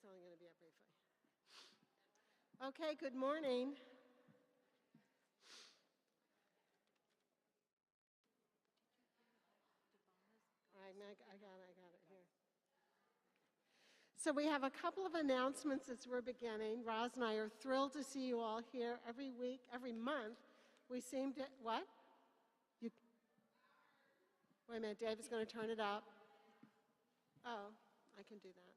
only going to be up briefly. Okay, good morning. I got it here. So we have a couple of announcements as we're beginning. Roz and I are thrilled to see you all here every week, every month. We seem to, what? Wait a minute, Dave is going to turn it up. Oh, I can do that.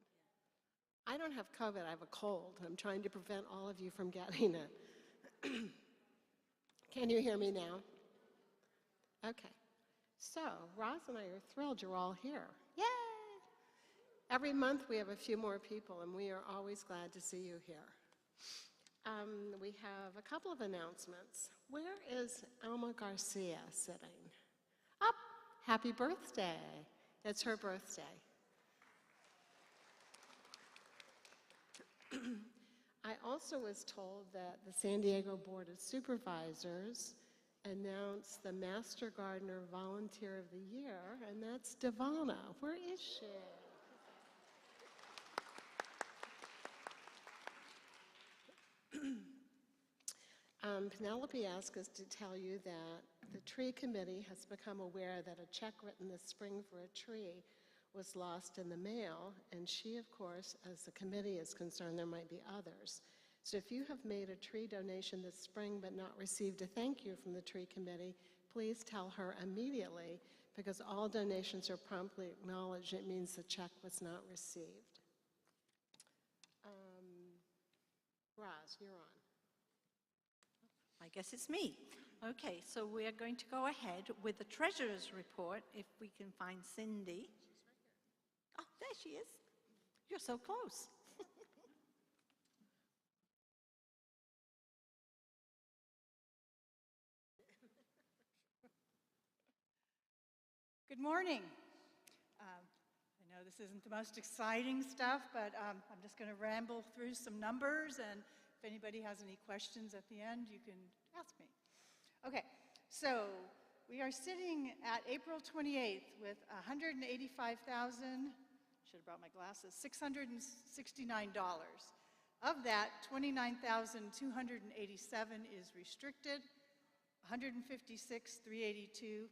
I don't have COVID, I have a cold. I'm trying to prevent all of you from getting it. Can you hear me now? Okay. So, Roz and I are thrilled you're all here. Yay! Every month we have a few more people, and we are always glad to see you here. We have a couple of announcements. Where is Alma Garcia sitting? Up! Happy birthday. It's her birthday. I also was told that the San Diego Board of Supervisors announced the Master Gardener Volunteer of the Year, and that's Devana. Where is she? Penelope asked us to tell you that the tree committee has become aware that a check written this spring for a tree was lost in the mail, and she, of course, as the committee is concerned, there might be others. So if you have made a tree donation this spring but not received a thank you from the tree committee, please tell her immediately, because all donations are promptly acknowledged. It means the check was not received. Roz, you're on. I guess it's me. Okay, so we are going to go ahead with the treasurer's report, if we can find Cindy. Oh, there she is. You're so close. Good morning. I know this isn't the most exciting stuff, but I'm just going to ramble through some numbers, and if anybody has any questions at the end, you can ask me. Okay, so we are sitting at April 28th with $185,000, should have brought my glasses, $669. Of that, $29,287 is restricted, $156,382,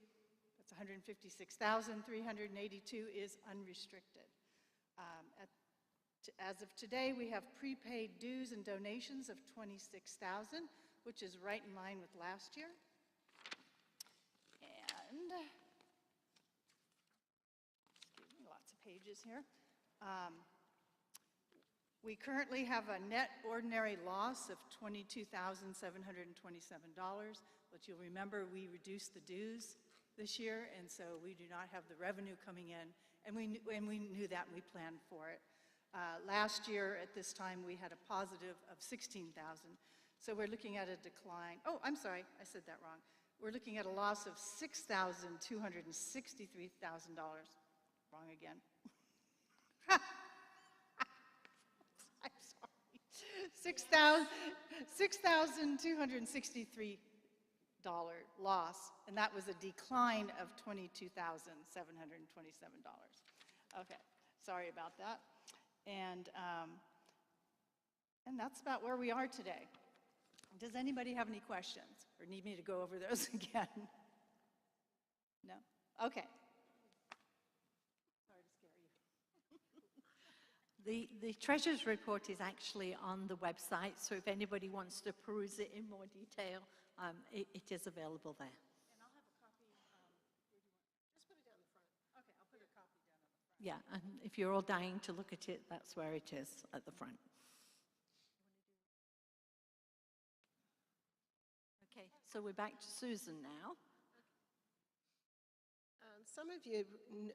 that's $156,382 is unrestricted. As of today, we have prepaid dues and donations of $26,000, which is right in line with last year. And, excuse me, lots of pages here. We currently have a net ordinary loss of $22,727, but you'll remember we reduced the dues this year, and so we do not have the revenue coming in, and we knew that, and we planned for it. Last year at this time we had a positive of $16,000, so we're looking at a decline. Oh, I'm sorry, I said that wrong. We're looking at a loss of $6,263,000. Wrong again. I'm sorry. $6,263 loss, and that was a decline of $22,727. Okay, sorry about that. And that's about where we are today. Does anybody have any questions or need me to go over those again? No? Okay. Sorry to scare you. The treasurer's report is actually on the website, so if anybody wants to peruse it in more detail, it is available there. And I'll have a copy. Just put it down the front. Okay, I'll put a copy down on the front. Yeah, and if you're all dying to look at it, that's where it is, at the front. Okay, so we're back to Susan now. Some of you,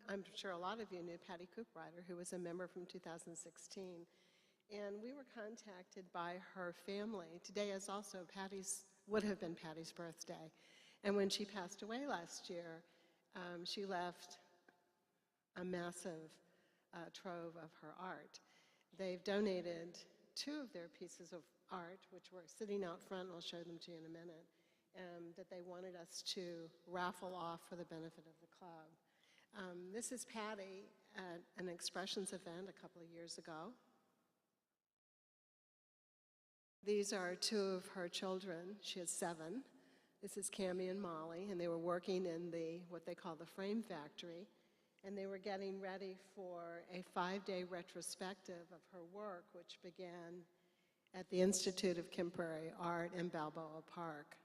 I'm sure a lot of you knew Patty Coopwriter, who was a member from 2016. And we were contacted by her family. Today is also would have been Patty's birthday. And when she passed away last year, she left a massive trove of her art. They've donated 2 of their pieces of art, which were sitting out front, and I'll show them to you in a minute, that they wanted us to raffle off for the benefit of the club. This is Patty at an Expressions event a couple of years ago. These are two of her children. She has 7. This is Cammie and Molly, and they were working in what they call the frame factory, and they were getting ready for a 5-day retrospective of her work, which began at the Institute of Contemporary Art in Balboa Park.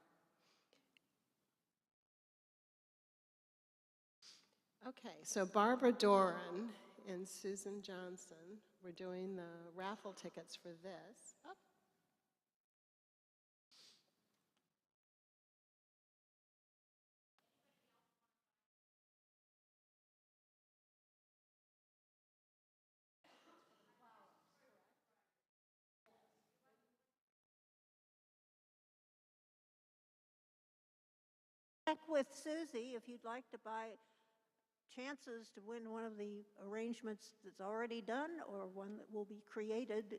Okay, so Barbara Doran and Susan Johnson were doing the raffle tickets for this. Oh. Check with Susie if you'd like to buy chances to win one of the arrangements that's already done or one that will be created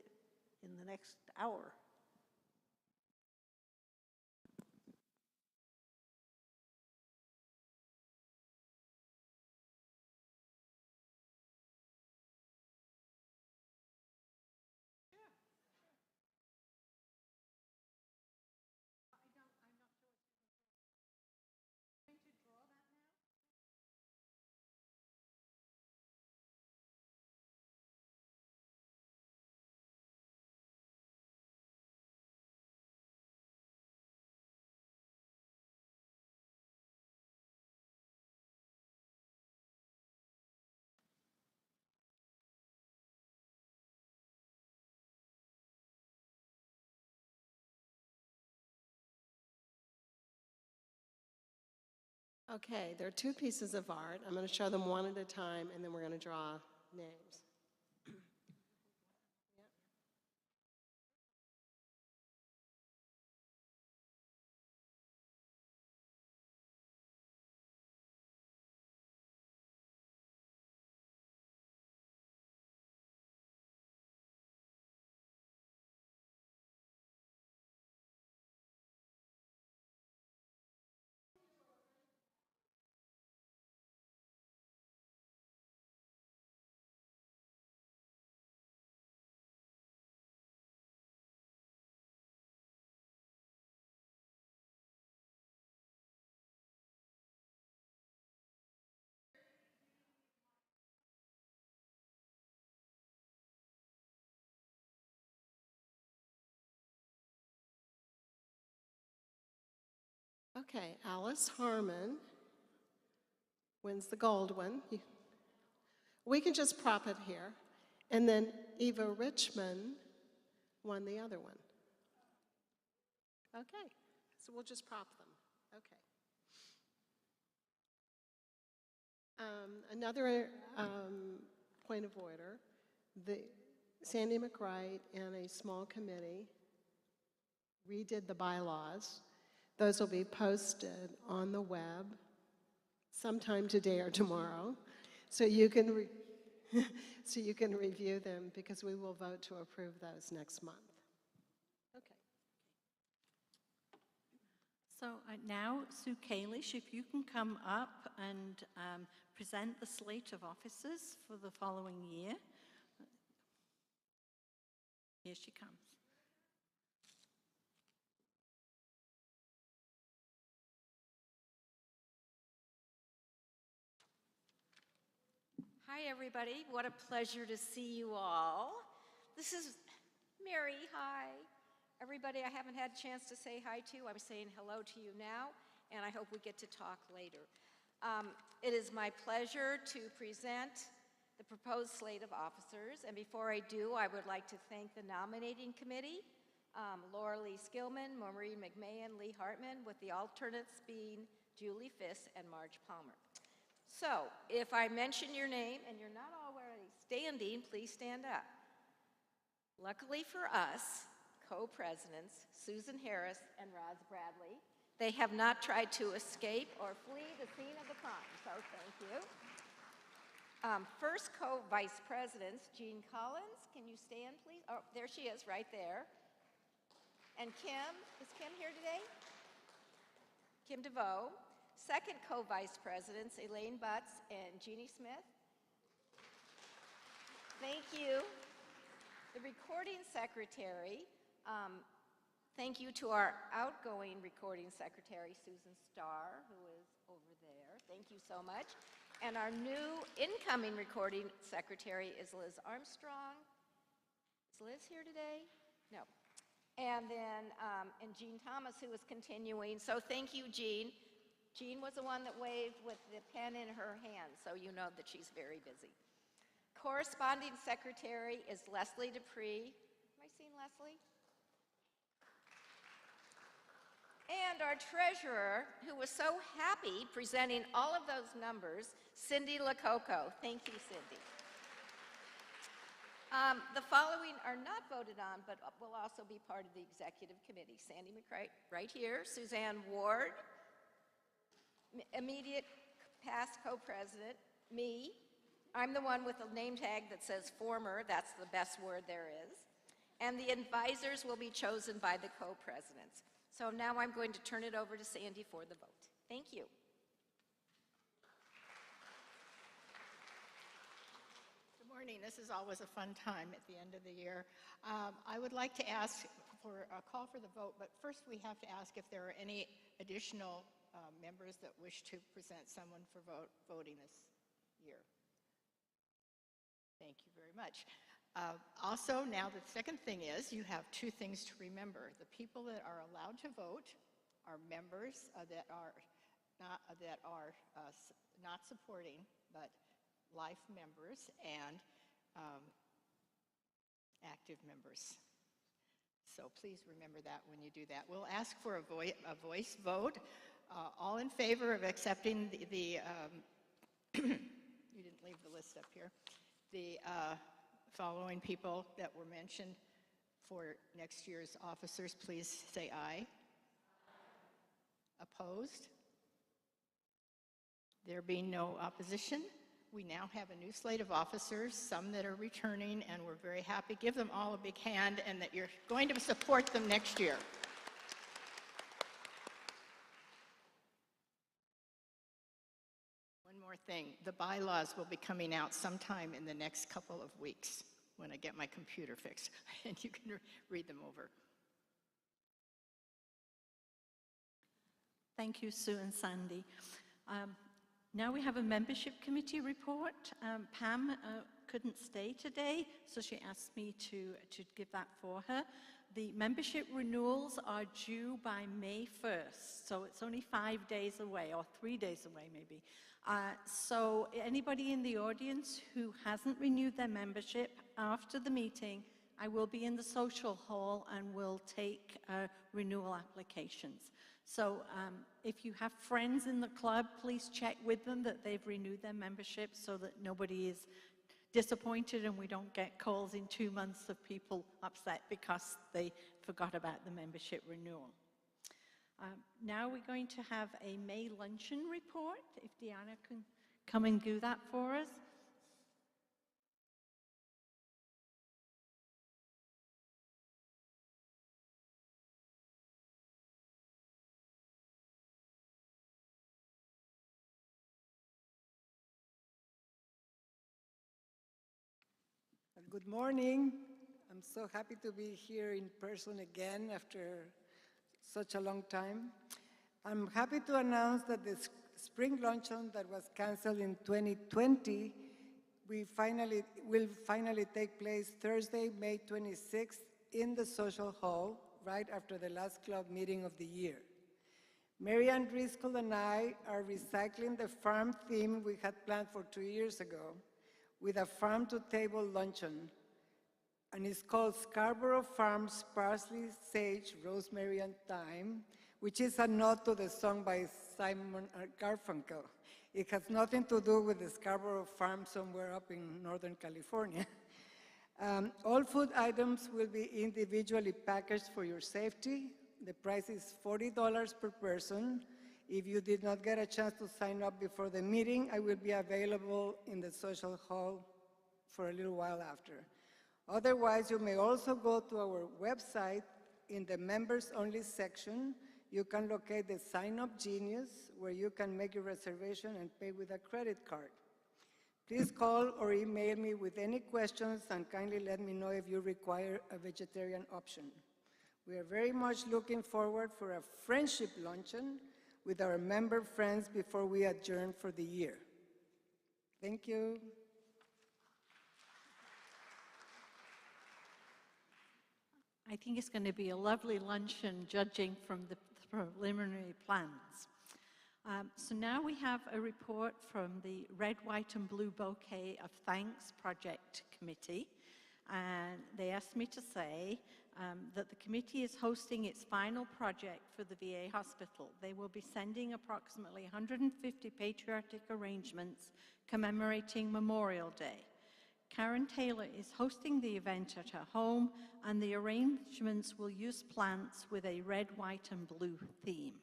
in the next hour. Okay, there are 2 pieces of art. I'm going to show them one at a time, and then we're going to draw names. Okay, Alice Harmon wins the gold one. We can just prop it here. And then Eva Richmond won the other one. Okay, so we'll just prop them. Okay. Another point of order, Sandy McWright and a small committee redid the bylaws. Those will be posted on the web sometime today or tomorrow, so you can review them, because we will vote to approve those next month. Okay. So now, Sue Kalish, if you can come up and present the slate of officers for the following year. Here she comes. Hi, everybody. What a pleasure to see you all. This is Mary. Hi. Everybody I haven't had a chance to say hi to, I'm saying hello to you now, and I hope we get to talk later. It is my pleasure to present the proposed slate of officers, and before I do, I would like to thank the nominating committee, Laura Lee Skillman, Maureen McMahon, Lee Hartman, with the alternates being Julie Fiss and Marge Palmer. So, if I mention your name and you're not already standing, please stand up. Luckily for us, co-presidents Susan Harris and Roz Bradley, they have not tried to escape or flee the scene of the crime, so thank you. First co-vice presidents, Jean Collins, can you stand please? Oh, there she is, right there. And Kim, is Kim here today? Kim DeVoe. Second co-vice presidents, Elaine Butts and Jeannie Smith. Thank you. The recording secretary, Thank you to our outgoing recording secretary, Susan Starr, who is over there. Thank you so much. And our new incoming recording secretary is Liz Armstrong. Is Liz here today? No. And then, and Jean Thomas, who is continuing. So thank you, Jean. Jean was the one that waved with the pen in her hand, so you know that she's very busy. Corresponding secretary is Leslie Dupree. Am I seeing Leslie? And our treasurer, who was so happy presenting all of those numbers, Cindy Lococo. Thank you, Cindy. The following are not voted on, but will also be part of the executive committee. Sandy McCray, right here. Suzanne Ward, immediate past co-president. Me. I'm the one with the name tag that says former. That's the best word there is. And the advisors will be chosen by the co-presidents. So now I'm going to turn it over to Sandy for the vote. Thank you. Good morning. This is always a fun time at the end of the year. I would like to ask for a call for the vote, but first we have to ask if there are any additional members that wish to present someone for voting this year. Thank you very much. Also, now the second thing is you have two things to remember. The people that are allowed to vote are members that are not supporting, but life members and active members. So please remember that when you do that. We'll ask for a voice vote. All in favor of accepting the you didn't leave the list up here. The following people that were mentioned for next year's officers, please say aye. Opposed? There being no opposition, we now have a new slate of officers, some that are returning, and we're very happy. Give them all a big hand and that you're going to support them next year. One more thing, the bylaws will be coming out sometime in the next couple of weeks when I get my computer fixed, and you can read them over. Thank you, Sue and Sandy. Now we have a membership committee report. Pam couldn't stay today, so she asked me to give that for her. The membership renewals are due by May 1st, so it's only 5 days away, or 3 days away maybe. So anybody in the audience who hasn't renewed their membership after the meeting, I will be in the social hall and will take renewal applications. So if you have friends in the club, please check with them that they've renewed their membership so that nobody is disappointed and we don't get calls in 2 months of people upset because they forgot about the membership renewal. Now we're going to have a May luncheon report, if Deanna can come and do that for us. Good morning. I'm so happy to be here in person again after such a long time. I'm happy to announce that the spring luncheon that was canceled in 2020 will finally take place Thursday, May 26th in the social hall, right after the last club meeting of the year. Marianne Driscoll and I are recycling the farm theme we had planned for 2 years ago with a farm-to-table luncheon, and it's called Scarborough Farms Parsley, Sage, Rosemary, and Thyme, which is a nod to the song by Simon Garfunkel. It has nothing to do with the Scarborough Farm somewhere up in Northern California. All food items will be individually packaged for your safety. The price is $40 per person. If you did not get a chance to sign up before the meeting, I will be available in the social hall for a little while after. Otherwise, you may also go to our website. In the members-only section, you can locate the sign-up genius, where you can make your reservation and pay with a credit card. Please call or email me with any questions and kindly let me know if you require a vegetarian option. We are very much looking forward for a friendship luncheon with our member friends before we adjourn for the year. Thank you. I think it's going to be a lovely luncheon, judging from the preliminary plans. So now we have a report from the Red, White and Blue Bouquet of Thanks Project Committee. And they asked me to say that the committee is hosting its final project for the VA hospital. They will be sending approximately 150 patriotic arrangements commemorating Memorial Day. Karen Taylor is hosting the event at her home, and the arrangements will use plants with a red, white, and blue theme.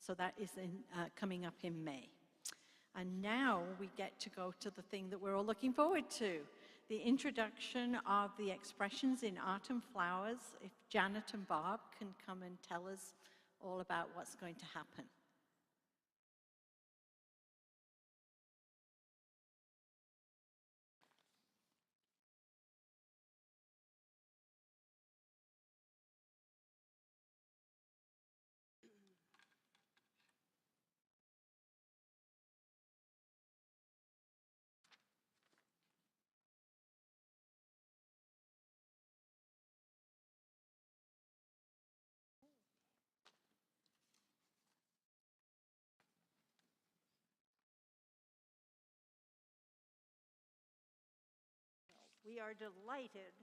So that is coming up in May. And now we get to go to the thing that we're all looking forward to, the introduction of the expressions in art and flowers. If Janet and Barb can come and tell us all about what's going to happen. We are delighted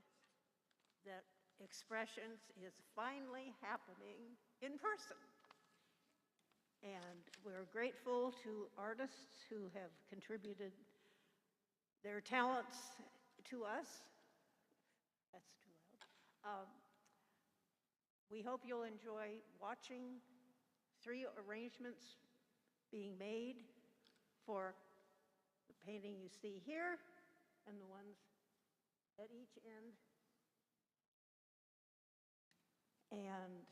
that Expressions is finally happening in person. And we're grateful to artists who have contributed their talents to us. That's too loud. We hope you'll enjoy watching 3 arrangements being made for the painting you see here and the ones at each end. And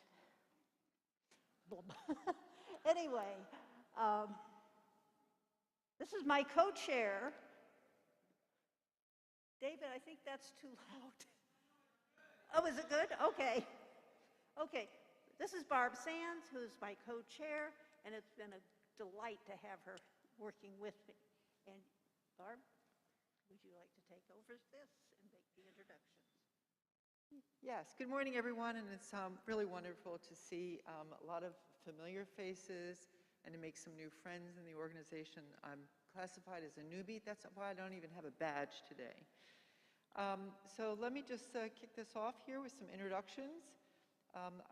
anyway, this is my co-chair. David, I think that's too loud. Oh, is it good? Okay. Okay. This is Barb Sands, who's my co-chair, and it's been a delight to have her working with me. And Barb, would you like to take over this and make the introductions? Yes, good morning, everyone, and it's really wonderful to see a lot of familiar faces and to make some new friends in the organization. I'm classified as a newbie. That's why I don't even have a badge today. So let me just kick this off here with some introductions.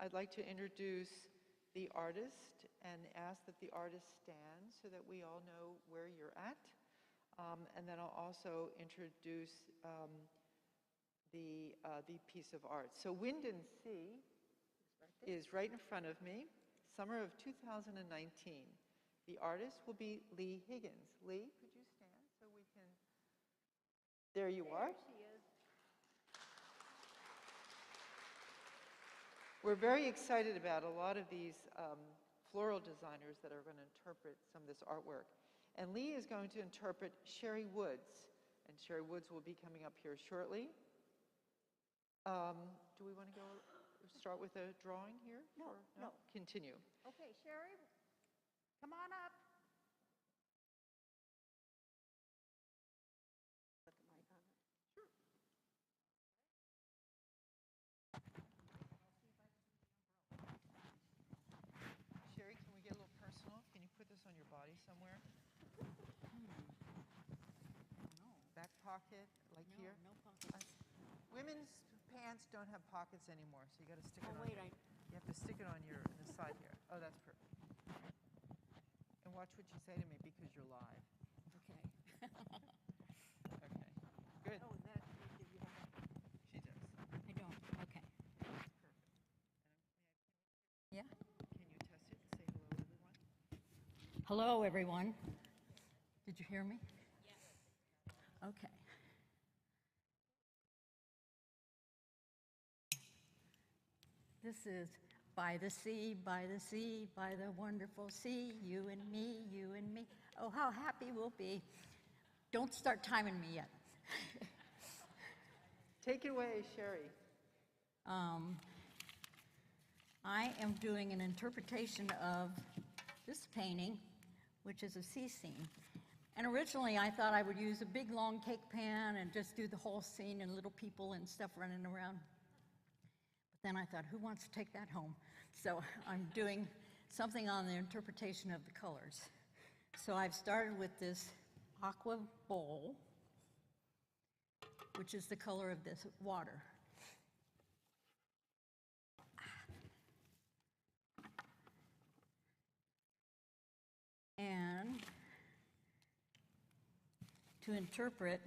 I'd like to introduce the artist and ask that the artist stand so that we all know where you're at. And then I'll also introduce the piece of art. So WINDANSEA is right in front of me, summer of 2019. The artist will be LEAH Higgins. LEAH, could you stand so we can, there you are. There she is. We're very excited about a lot of these floral designers that are going to interpret some of this artwork. And LEAH is going to interpret SHARRIE Woods, and SHARRIE Woods will be coming up here shortly. Do we want to go start with a drawing here? No, no. Continue. Okay, Sherry, come on up. Put the mic on. Sure. Sherry, can we get a little personal? Can you put this on your body somewhere? No. Back pocket, like here? No pockets. Women's pants don't have pockets anymore, so you got to stick it on. Wait, You have to stick it on the side here. Oh, that's perfect. And watch what you say to me because you're live. okay. Okay. Good. Oh, and that, did you have that? She does. I don't, okay. Perfect. Yeah? Can you test it and say hello to everyone? Hello, everyone. Did you hear me? Yes. Okay. This is by the sea, by the sea, by the wonderful sea, you and me, you and me. Oh, how happy we'll be. Don't start timing me yet. Take it away, Sherry. I am doing an interpretation of this painting, which is a sea scene. And originally I thought I would use a big long cake pan and just do the whole scene and little people and stuff running around. But then I thought, who wants to take that home? So I'm doing something on the interpretation of the colors. So I've started with this aqua bowl, which is the color of this water. And to interpret,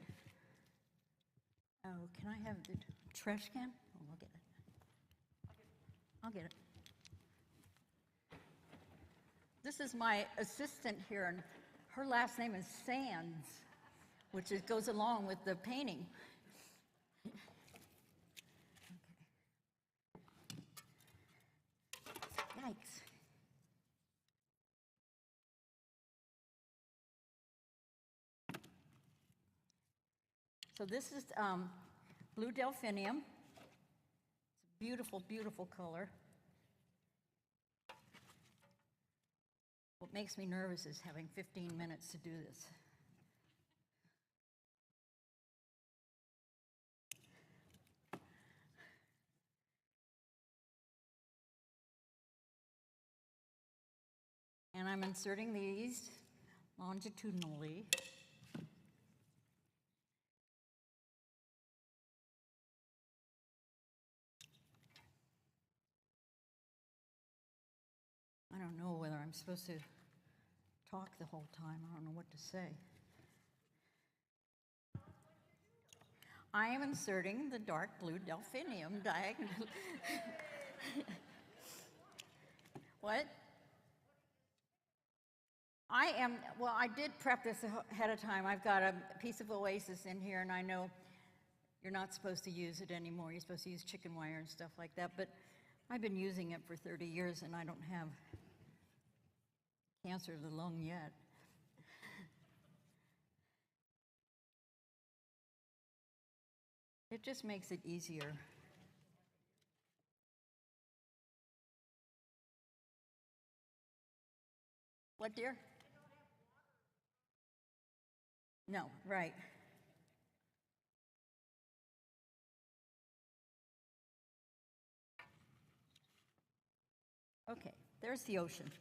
oh, can I have the trash can? Oh, I'll get it. I'll get it. This is my assistant here, and her last name is Sands, which goes along with the painting. Okay. Yikes. So this is blue delphinium. It's a beautiful, beautiful color. What makes me nervous is having 15 minutes to do this. And I'm inserting these longitudinally. I don't know whether I'm supposed to talk the whole time. I don't know what to say. I am inserting the dark blue delphinium diagonally. What? Well, I did prep this ahead of time. I've got a piece of Oasis in here, and I know you're not supposed to use it anymore. You're supposed to use chicken wire and stuff like that, but I've been using it for 30 years, and I don't have cancer of the lung yet. It just makes it easier. What, dear? No, right. Okay, there's the ocean.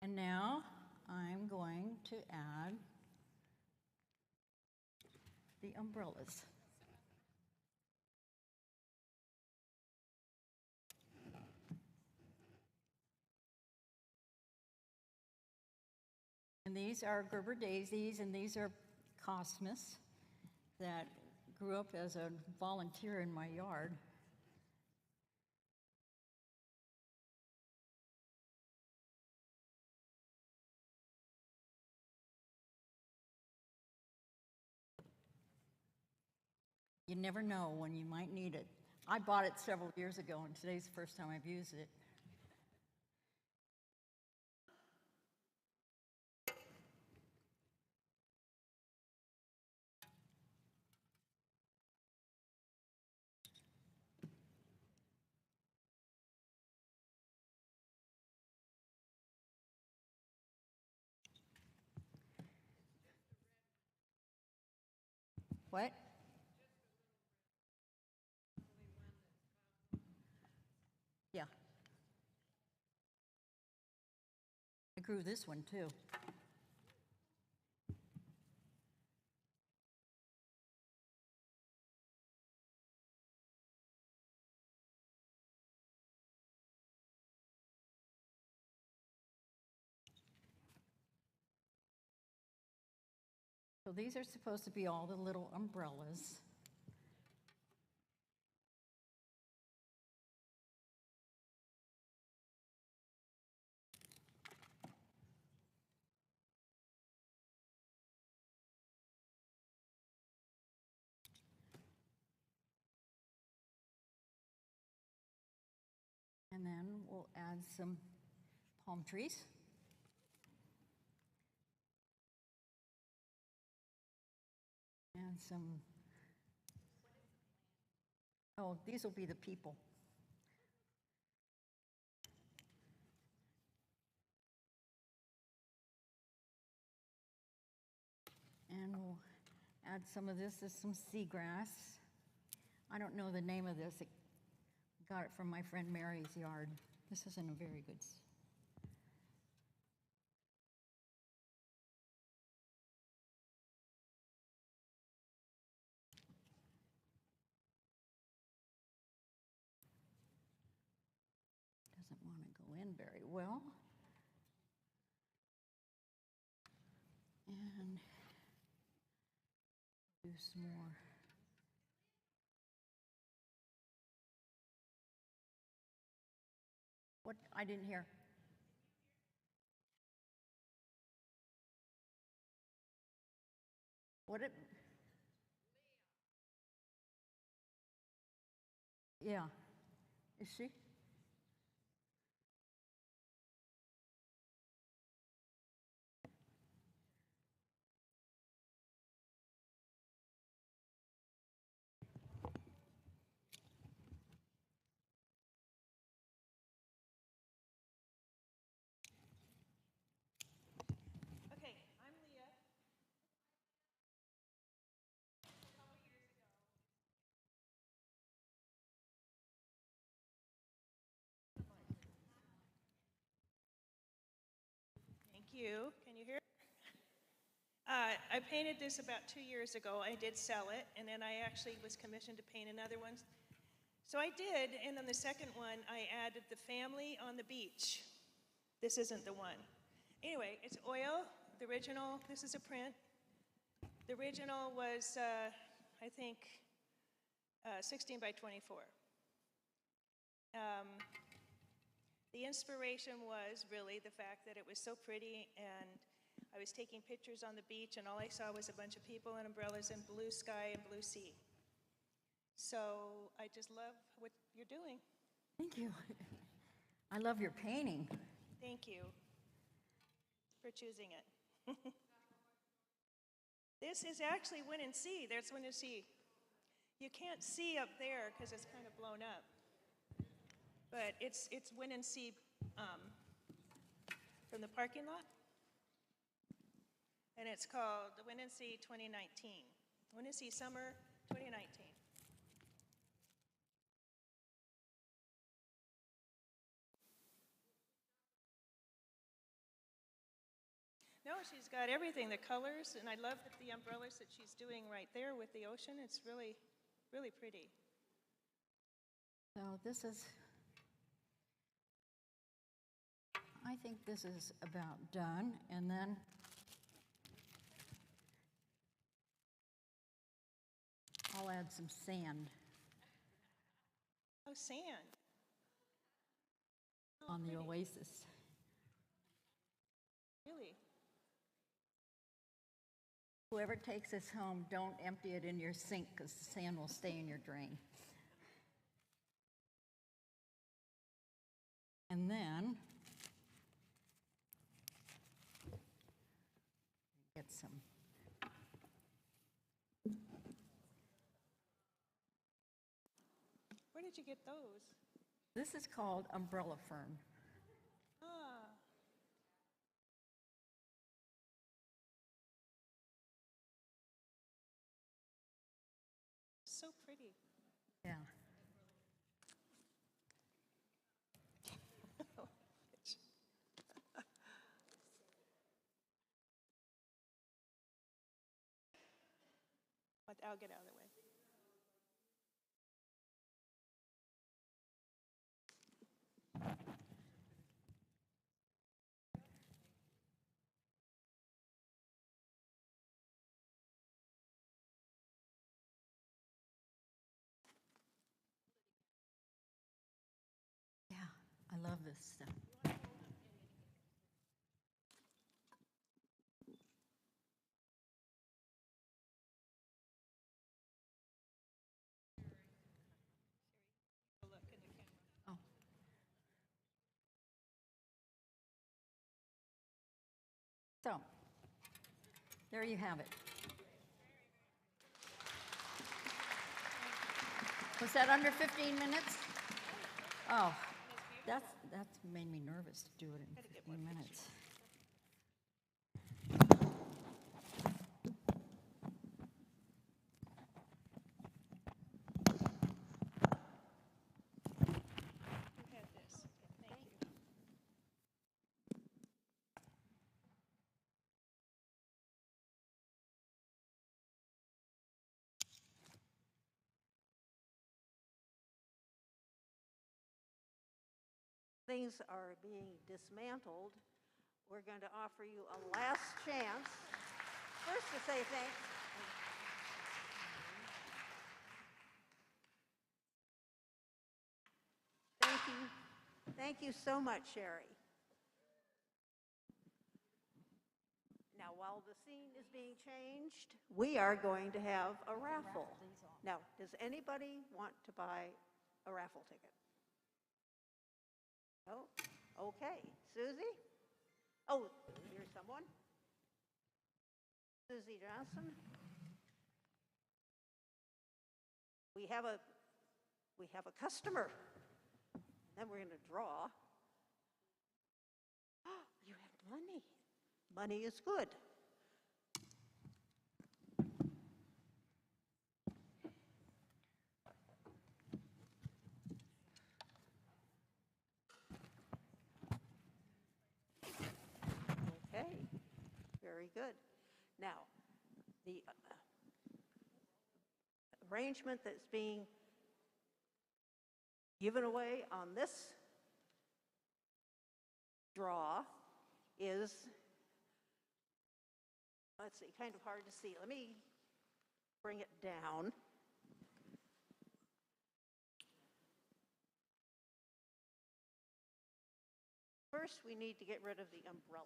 And now I'm going to add the umbrellas. And these are Gerber daisies, and these are cosmos that grew up as a volunteer in my yard. You never know when you might need it. I bought it several years ago, and today's the first time I've used it. What? Yeah. I grew this one too. So these are supposed to be all the little umbrellas. And then we'll add some palm trees. And some, Oh, these will be the people. And we'll add some of this. This is some seagrass. I don't know the name of this. I got it from my friend Mary's yard. This isn't a very good. Doesn't want to go in very well. And do some more. What? I didn't hear. What it? Yeah. Is she? Okay, I'm Leah. Thank you. Can you hear? I painted this about 2 years ago. I did sell it, and then I actually was commissioned to paint another one. So I did, and on the second one, I added the family on the beach. This isn't the one. Anyway, it's oil, the original. This is a print. The original was, I think, 16 by 24. The inspiration was really the fact that it was so pretty, and I was taking pictures on the beach, and all I saw was a bunch of people and umbrellas and blue sky and blue sea. So I just love what you're doing. Thank you. I love your painting. Thank you for choosing it. This is actually WINDANSEA. There's WINDANSEA. You can't see up there because it's kind of blown up. But it's WINDANSEA from the parking lot. And it's called the WINDANSEA 2019. WINDANSEA Summer 2019. No, she's got everything, the colors, and I love the umbrellas that she's doing right there with the ocean. It's really, really pretty. So this is, I think this is about done, and then I'll add some sand Oh, sand. on the oasis. Really? Whoever takes this home, don't empty it in your sink because the sand will stay in your drain. And then get some. Where did you get those? This is called umbrella fern. Ah. So pretty. Yeah. But I'll get out of the way. Yeah, I love this stuff. Look in the camera. Oh. So, there you have it. Was that under 15 minutes? Oh, that's made me nervous to do it in 15 minutes. Things are being dismantled, we're going to offer you a last chance. First to say thanks. Thank you. Thank you so much, Sherry. Now, while the scene is being changed, we are going to have a raffle. Now, does anybody want to buy a raffle ticket? Oh, okay. Susie? Oh, here's someone. Susie Johnson. We have a customer. Then we're going to draw. You have money. Money is good. Okay, very good. Now, the arrangement that's being given away on this draw is, let's see, kind of hard to see. Let me bring it down. First, we need to get rid of the umbrella.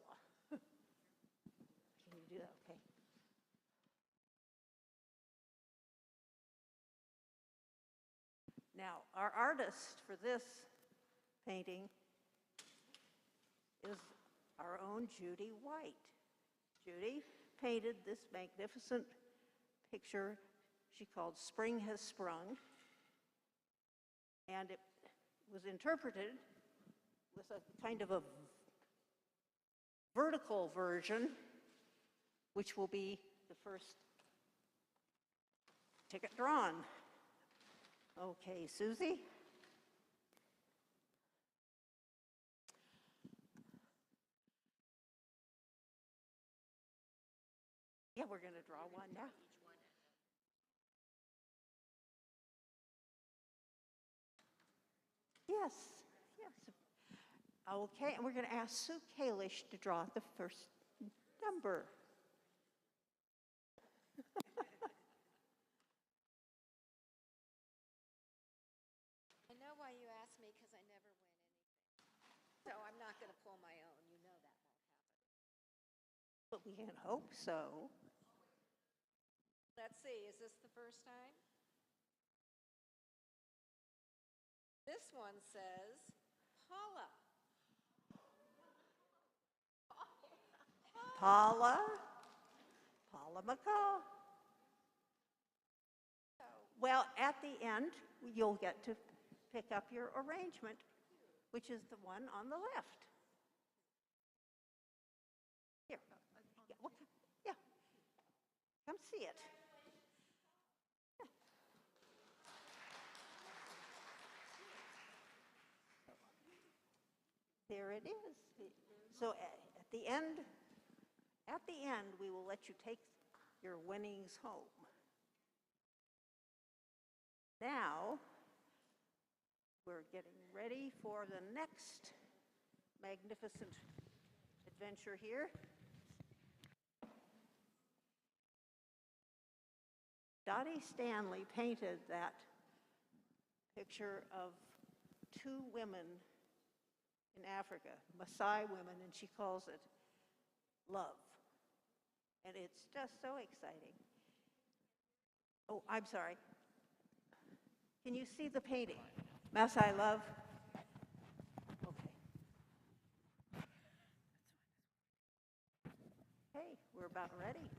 Can you do that? Okay. Now, our artist for this painting is our own Judy White. Judy painted this magnificent picture she called Spring Has Sprung, and it was interpreted with a kind of a vertical version, which will be the first ticket drawn. Okay, Susie? Yeah, we're going to draw one now. Yes, yes. Okay, and we're going to ask Sue Kalish to draw the first number. I know why you asked me, because I never win anything. So I'm not going to pull my own. You know that won't happen. But we can hope so. Let's see, is this the first time? This one says Paula. Paula McCall. Well, at the end, you'll get to pick up your arrangement, which is the one on the left. Here. Yeah. Come see it. Yeah. There it is. So at the end, we will let you take your winnings home. Now, we're getting ready for the next magnificent adventure here. Dottie Stanley painted that picture of two women in Africa, Maasai women, and she calls it love. And it's just so exciting. Oh, I'm sorry. Can you see the painting? Maasai love? Okay. Hey, we're about ready.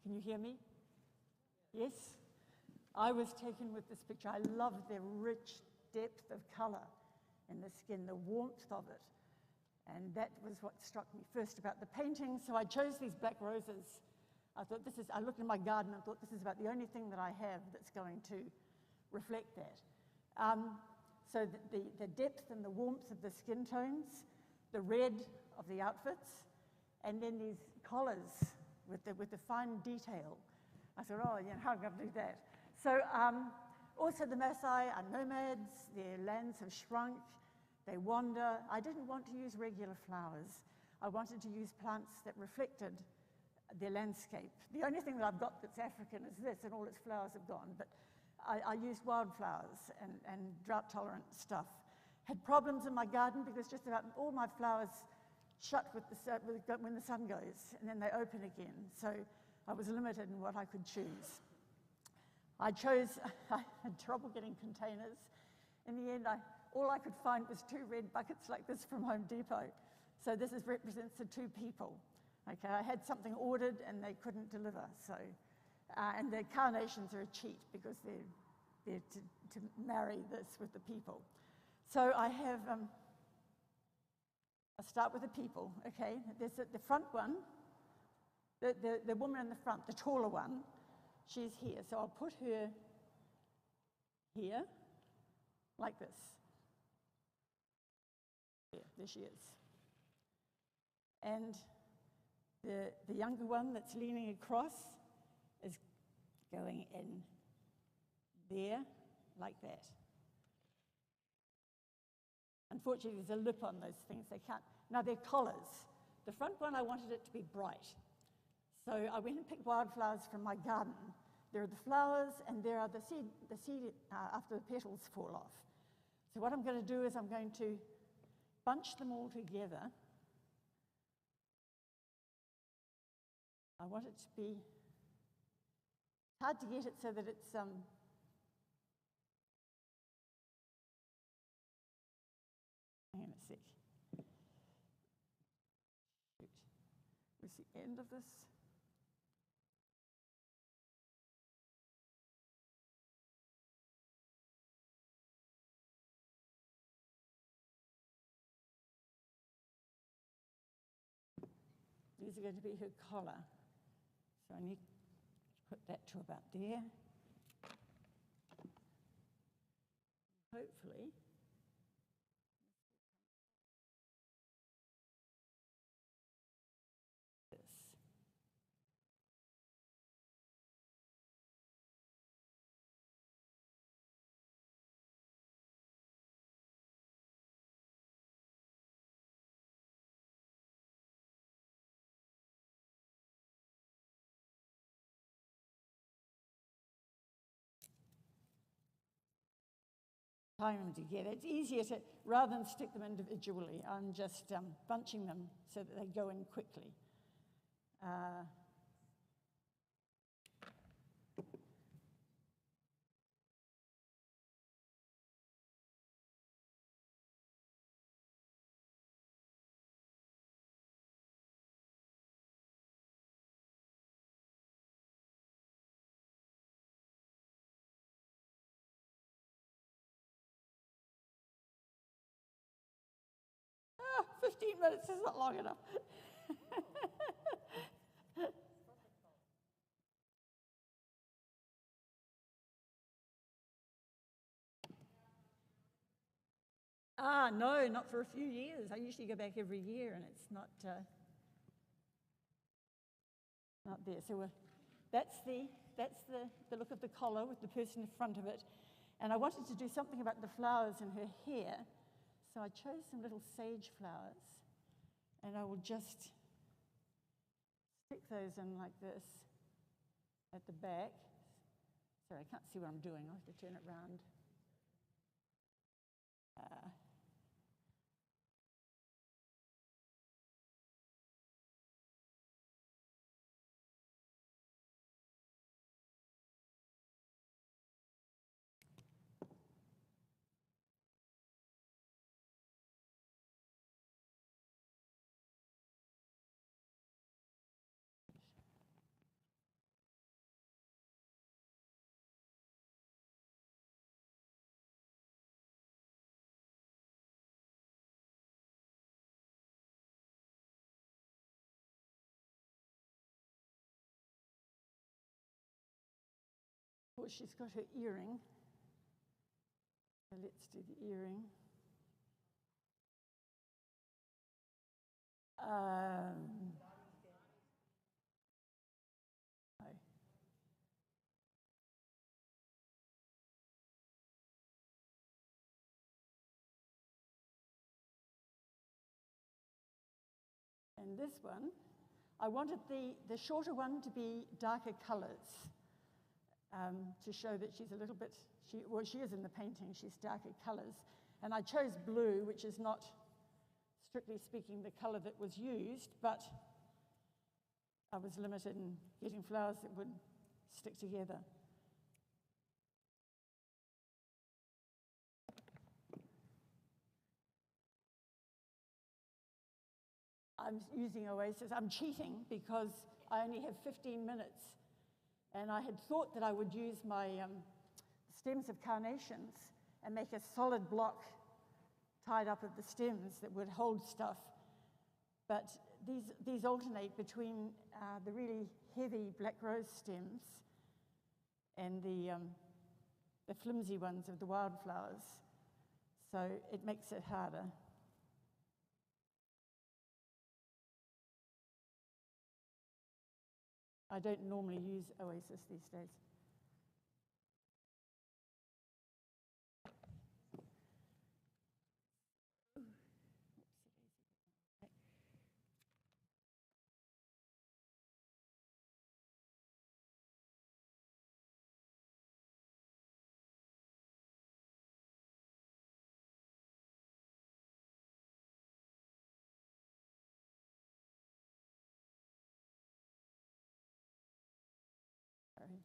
Can you hear me? Yes? I was taken with this picture. I love the rich depth of color in the skin, the warmth of it. And that was what struck me first about the painting. So I chose these black roses. I looked in my garden and thought, this is about the only thing that I have that's going to reflect that. So the depth and the warmth of the skin tones, the red of the outfits, and then these collars with the fine detail. I thought, oh, yeah, how am I going to do that? So also the Masai are nomads, their lands have shrunk, they wander. I didn't want to use regular flowers. I wanted to use plants that reflected their landscape. The only thing that I've got that's African is this, and all its flowers have gone, but I used wildflowers and drought-tolerant stuff. Had problems in my garden because just about all my flowers shut when the sun goes, and then they open again. So I was limited in what I could choose. I had trouble getting containers. In the end, all I could find was 2 red buckets like this from Home Depot. So this represents the 2 people. Okay, I had something ordered and they couldn't deliver. So, and the carnations are a cheat because they're to marry this with the people. So I have, I'll start with the people, okay? There's the front one, the woman in the front, the taller one, she's here. So I'll put her here, like this. Yeah, there she is. And the younger one that's leaning across is going in there, like that. Unfortunately, there's a lip on those things. They can't. Now, they're collars. The front one, I wanted it to be bright. So I went and picked wildflowers from my garden. There are the flowers, and there are the seed after the petals fall off. So what I'm going to do is I'm going to bunch them all together. I want it to be hard to get it so that it's hang on a sec. Shoot. Where's the end of this? These are going to be her collar. So I need to put that to about there. Hopefully, this. Tying them together. It's easier to, rather than stick them individually, I'm just bunching them so that they go in quickly. 15 minutes is not long enough. No, not for a few years. I usually go back every year and it's not there. So that's the look of the collar with the person in front of it. And I wanted to do something about the flowers in her hair. So I chose some little sage flowers, and I will just stick those in like this at the back. Sorry, I can't see what I'm doing. I'll have to turn it around. course, she's got her earring. So let's do the earring. No. And this one, I wanted the shorter one to be darker colors to show that she's a little bit, well, she is in the painting, she's darker colors. And I chose blue, which is not, strictly speaking, the color that was used, but I was limited in getting flowers that would stick together. I'm using Oasis. I'm cheating because I only have 15 minutes. And I had thought that I would use my stems of carnations and make a solid block tied up at the stems that would hold stuff. But these alternate between the really heavy black rose stems and the flimsy ones of the wildflowers. So it makes it harder. I don't normally use Oasis these days. Sorry.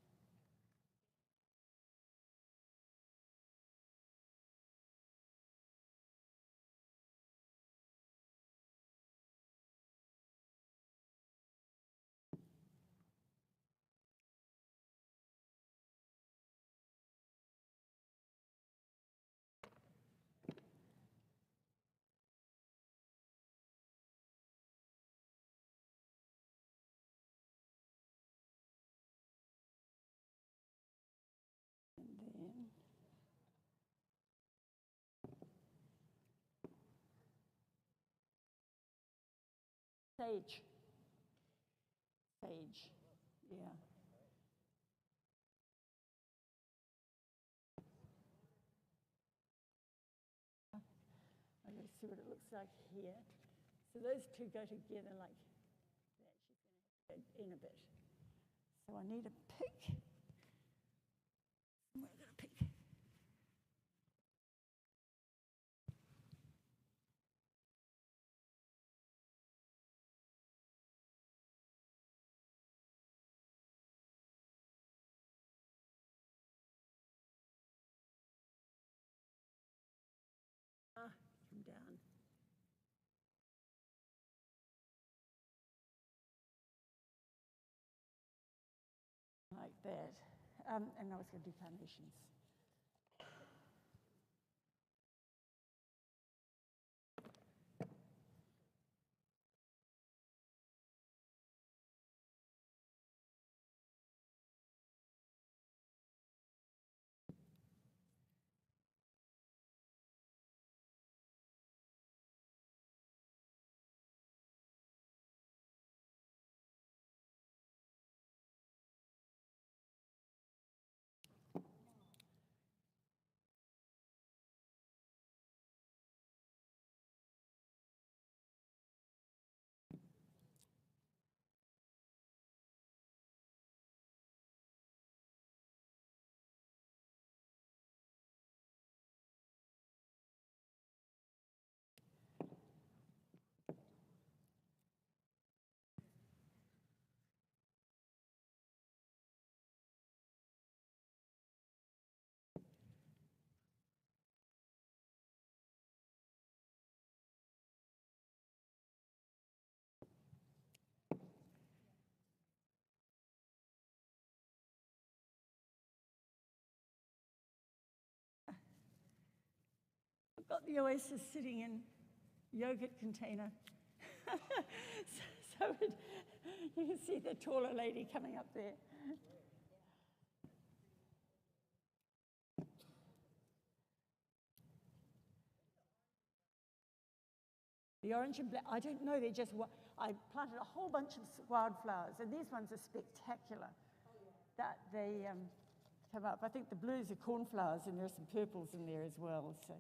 And then sage. Sage, yeah. I'm going to see what it looks like here. So those two go together like that. She's going to have to go in a bit. So I need a pick. Where am I going to pick? Come down. Like that. And now it's going to do carnations. I've got the Oasis sitting in yogurt container. You can see the taller lady coming up there. The orange and black, I don't know, they're just, I planted a whole bunch of wildflowers, and these ones are spectacular. That they come up. I think the blues are cornflowers, and there are some purples in there as well. So.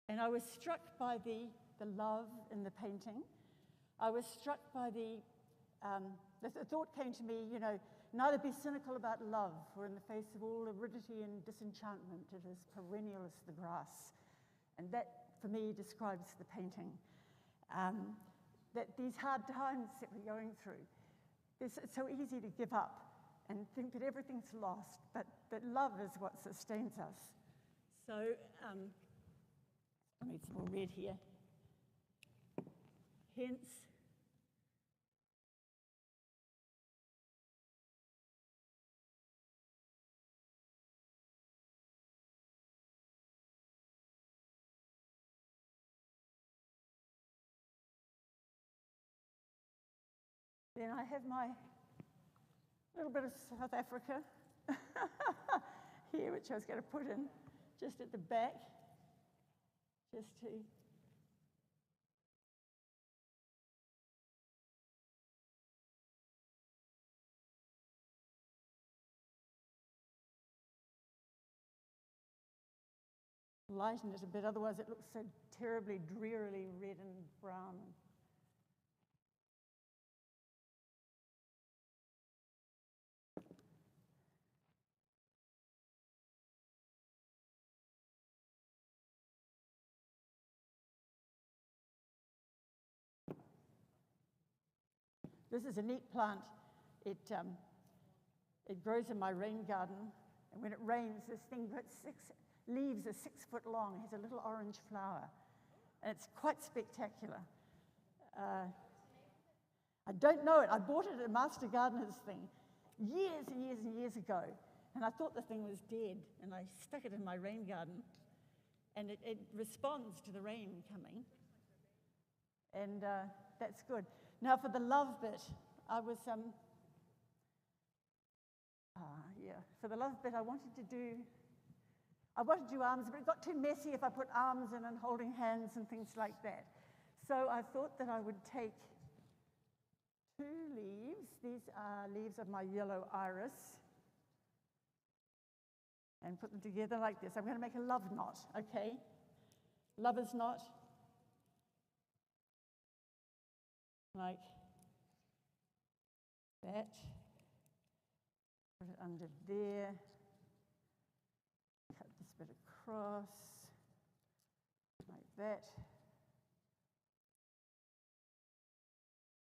And I was struck by the love in the painting. I was struck by the thought came to me, you know, neither be cynical about love, for in the face of all aridity and disenchantment, it is perennial as the grass. And that, for me, describes the painting. That these hard times that we're going through, it's so easy to give up and think that everything's lost, but that love is what sustains us. So, I need some more red here. Hence, then I have my little bit of South Africa here, which I was going to put in just at the back, just to lighten it a bit, otherwise it looks so terribly, drearily red and brown. This is a neat plant. It grows in my rain garden, and when it rains, this thing got leaves are 6 foot long, has a little orange flower, and it's quite spectacular. I don't know it. I bought it at a Master Gardener's thing years and years and years ago, and I thought the thing was dead, and I stuck it in my rain garden, and it responds to the rain coming, and that's good. Now for the love bit, I was, for the love bit I wanted to do arms, but it got too messy if I put arms in and holding hands and things like that. So I thought that I would take 2 leaves. These are leaves of my yellow iris, and put them together like this. I'm going to make a love knot, okay? Lover's knot. Like that. Put it under there. Cut this bit across, like that.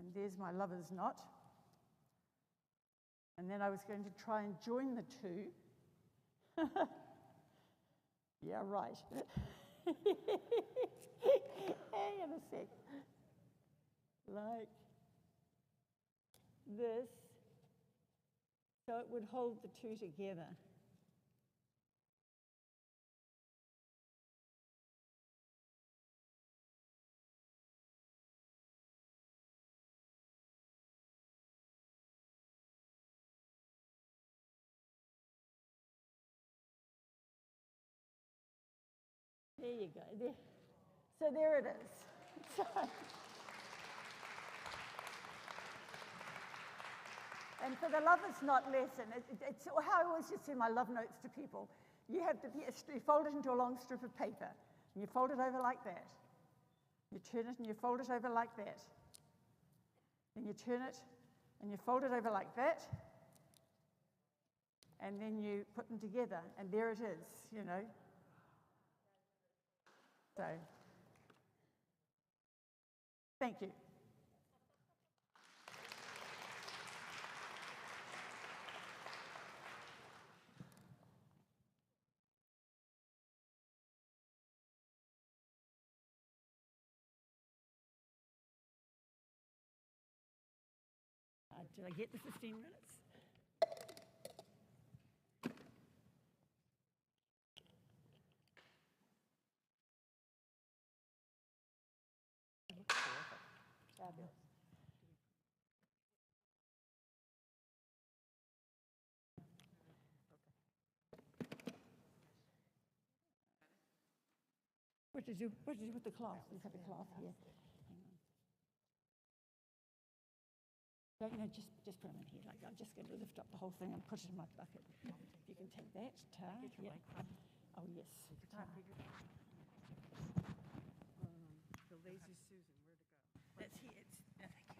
And there's my lover's knot. And then I was going to try and join the 2. Yeah, right. Hang on a sec. Like this, so it would hold the 2 together. There you go. There. So there it is. So, and for the lover's knot lesson, it's how I always just send my love notes to people. You fold it into a long strip of paper, and you fold it over like that. You turn it and you fold it over like that. Then you turn it and you fold it over like that. And then you put them together, and there it is, you know. So, thank you. Did I get the 15 minutes? What did you do with the cloth? You have a cloth here. Hang on. No, just put them in here. Like, I'm just going to lift up the whole thing and put it in my bucket. You can take that, tar. Yeah. Oh, yes. Tar. The lazy Susan, where to go? That's here. Thank you.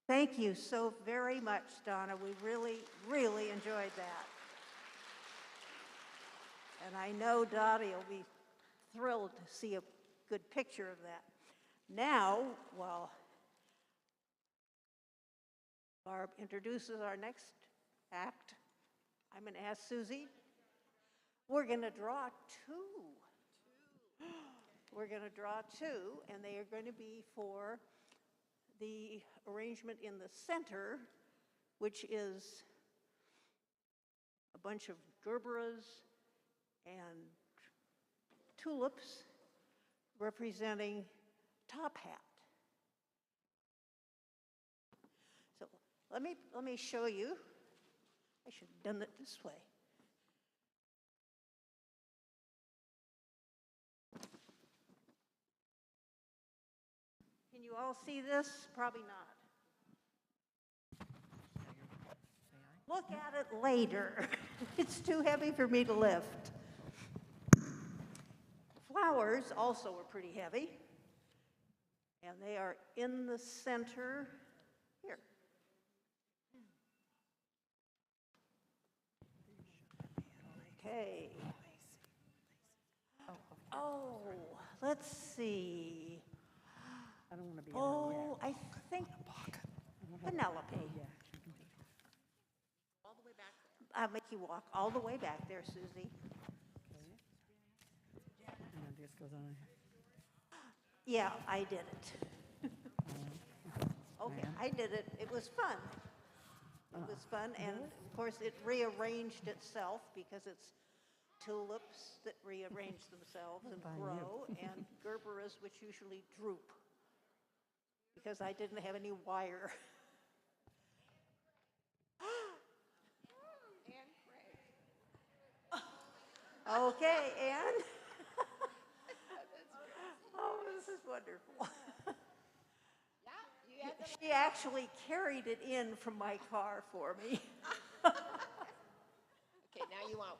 Thank you so very much, Donna. We really, really enjoyed that. And I know Dottie will be thrilled to see a good picture of that. Now, while Barb introduces our next act, I'm going to ask Susie. We're going to draw two. We're going to draw two, and they are going to be for the arrangement in the center, which is a bunch of gerberas and tulips representing top hat. So let me show you. I should have done it this way. Can you all see this? Probably not. Look at it later. It's too heavy for me to lift. Flowers also are pretty heavy, and they are in the center here. Okay. Oh, let's see. I don't want to be Oh, I think Penelope. All the way back there. I'll make you walk all the way back there, Susie. And this goes on. Yeah, I did it. Okay, I did it. It was fun. It was fun, and of course it rearranged itself because it's tulips that rearrange themselves and grow, and gerberas, which usually droop because I didn't have any wire. Okay, Anne. Oh, this is wonderful. She actually carried it in from my car for me. Okay, now you want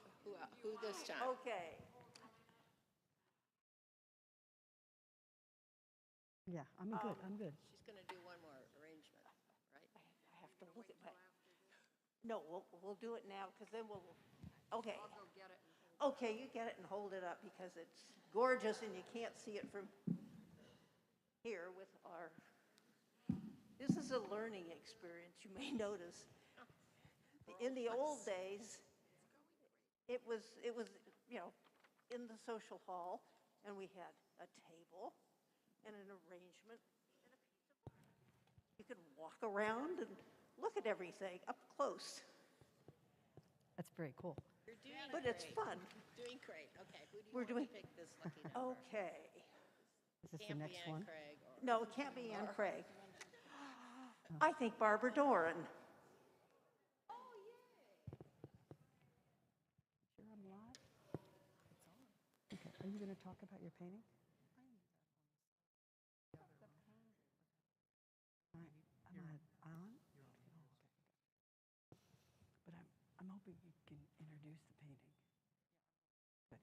who this time? Okay. Yeah, I'm good. I'm good. She's going to do one more arrangement, right? I have to look at my. No, we'll do it now because then we'll. Okay. I'll go get it. Okay, you get it and hold it up because it's gorgeous and you can't see it from here with our. This is a learning experience, you may notice. In the old days, it was, in the social hall, and we had a table and an arrangement and a piece of art. You could walk around and look at everything up close. That's very cool. You're doing But great. it's fun. Doing great. Okay, who do you We're want doing- to pick this lucky number? Okay. Is this Can't the be next Ann one? Craig or No, it can't be Ann Craig. I think Barbara Doran. Sure, I'm live? Okay, are you going to talk about your painting? I'm on? But I'm hoping you can introduce the painting. Good.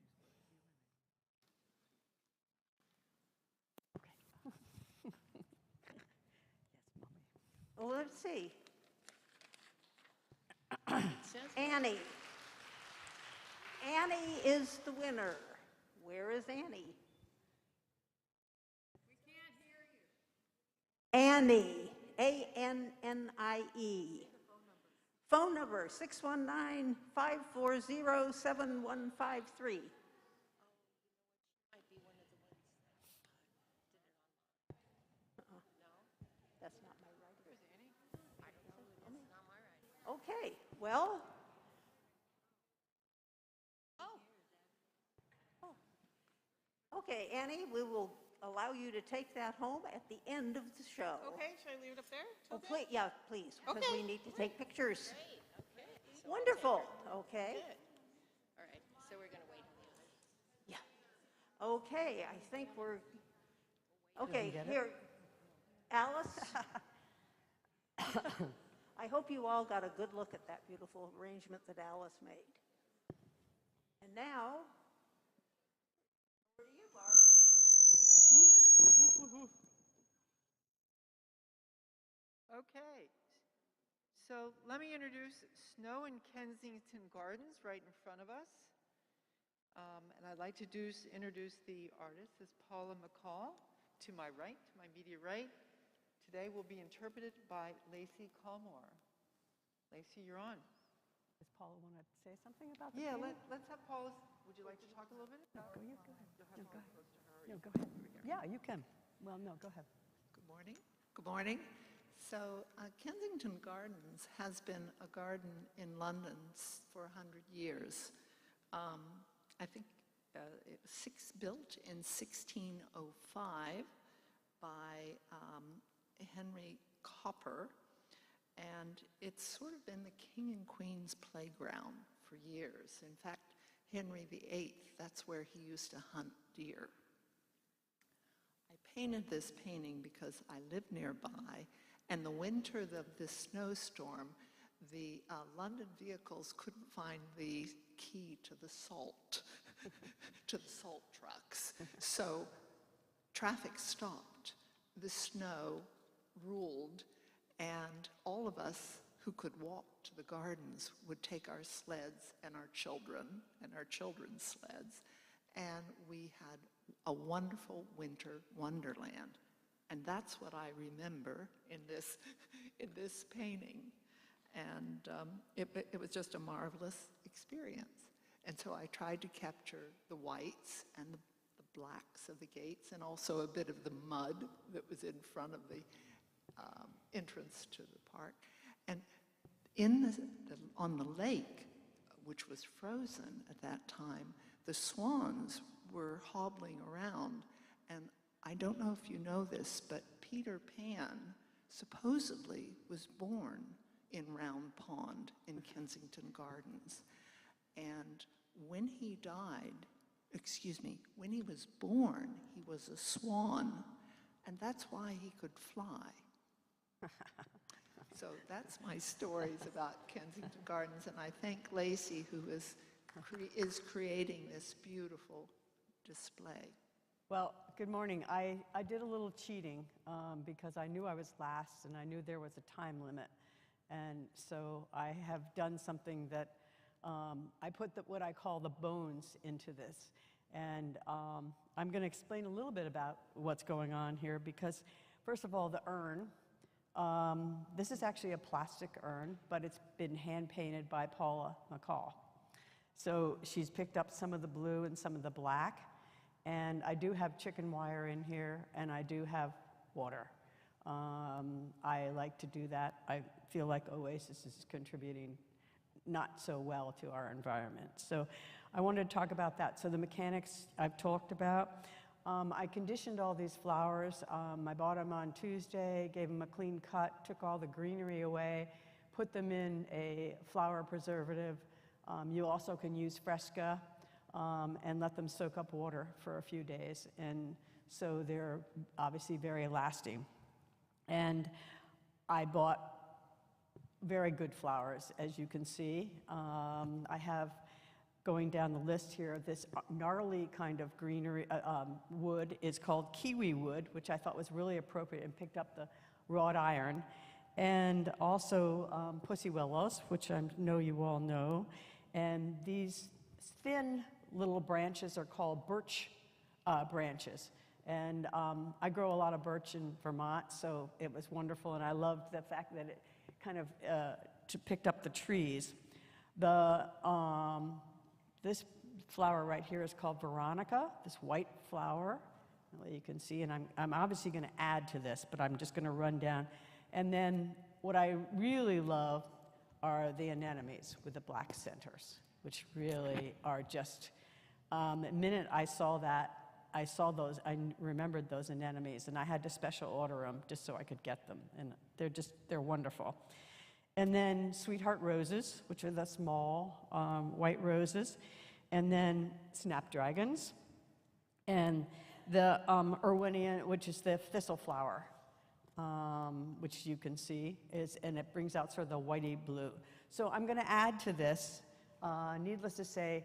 Okay. Yes, Mommy. Well, let's see. it says Annie. Annie is the winner. Where is Annie? we can't hear you. Annie, A-N-N-I-E. Phone number 619-540-7153. That's not my writing. Okay, well. Okay, Annie, we will allow you to take that home at the end of the show. Okay, should I leave it up there? Oh, please, yeah, please, because Okay. we need to take pictures. Great, okay. So Wonderful, okay. Good. All right, so we're going to wait on the others. Yeah. Okay, I think we're, okay, here, Alice. I hope you all got a good look at that beautiful arrangement that Alice made. And now, over to you, Barb. Okay, so let me introduce Snow in Kensington Gardens right in front of us. And I'd like to introduce the artist, this is Paula McCall, to my right, to my immediate right. Today will be interpreted by Lacey Colmore. Lacey, you're on. Does Paula want to say something about the Yeah, painting? let's have Paula, would you like to talk a little bit? Go ahead. You'll have Paula close to her. No, go ahead. Yeah, you can. Well, no, go ahead. Good morning. Good morning. So Kensington Gardens has been a garden in London for 100 years. I think it was built in 1605 by Henry Copper, and it's sort of been the king and queen's playground for years. In fact, Henry VIII, that's where he used to hunt deer. I painted this painting because I live nearby, and the winter of this snowstorm, the London vehicles couldn't find the key to the salt, to the salt trucks. So traffic stopped, the snow ruled, and all of us who could walk to the gardens would take our sleds and our children and our children's sleds, and we had a wonderful winter wonderland. And that's what I remember in this painting. And it was just a marvelous experience. And so I tried to capture the whites and the blacks of the gates, and also a bit of the mud that was in front of the entrance to the park. And on the lake, which was frozen at that time, the swans were hobbling around. And I don't know if you know this, but Peter Pan supposedly was born in Round Pond in Kensington Gardens. And when he when he was born, he was a swan, and that's why he could fly. So that's my stories about Kensington Gardens, and I thank Lacey, who is creating this beautiful display. Well, good morning. I did a little cheating because I knew I was last and I knew there was a time limit. And so I have done something that I put what I call the bones into this. And I'm going to explain a little bit about what's going on here because, first of all, the urn. This is actually a plastic urn, but it's been hand-painted by Paula McCall. So she's picked up some of the blue and some of the black. And I do have chicken wire in here, and I do have water. I like to do that. I feel like Oasis is contributing not so well to our environment. So I wanted to talk about that. So the mechanics I've talked about. I conditioned all these flowers. I bought them on Tuesday, gave them a clean cut, took all the greenery away, put them in a flower preservative. You also can use Fresca. And let them soak up water for a few days. And so they're obviously very lasting. And I bought very good flowers, as you can see. I have, going down the list here, this gnarly kind of greenery wood is called kiwi wood, which I thought was really appropriate, and picked up the wrought iron. And also pussy willows, which I know you all know. And these thin little branches are called birch branches. And I grow a lot of birch in Vermont, so it was wonderful. And I loved the fact that it kind of picked up the trees. This flower right here is called Veronica, this white flower. You can see, and I'm obviously going to add to this, but I'm just going to run down. And then what I really love are the anemones with the black centers, which really are just, the minute I saw that, I remembered those anemones, and I had to special order them just so I could get them, and they're wonderful. And then sweetheart roses, which are the small white roses, and then snapdragons, and the Erwinia, which is the thistle flower, which you can see, and it brings out sort of the whitey blue. So I'm going to add to this. Needless to say,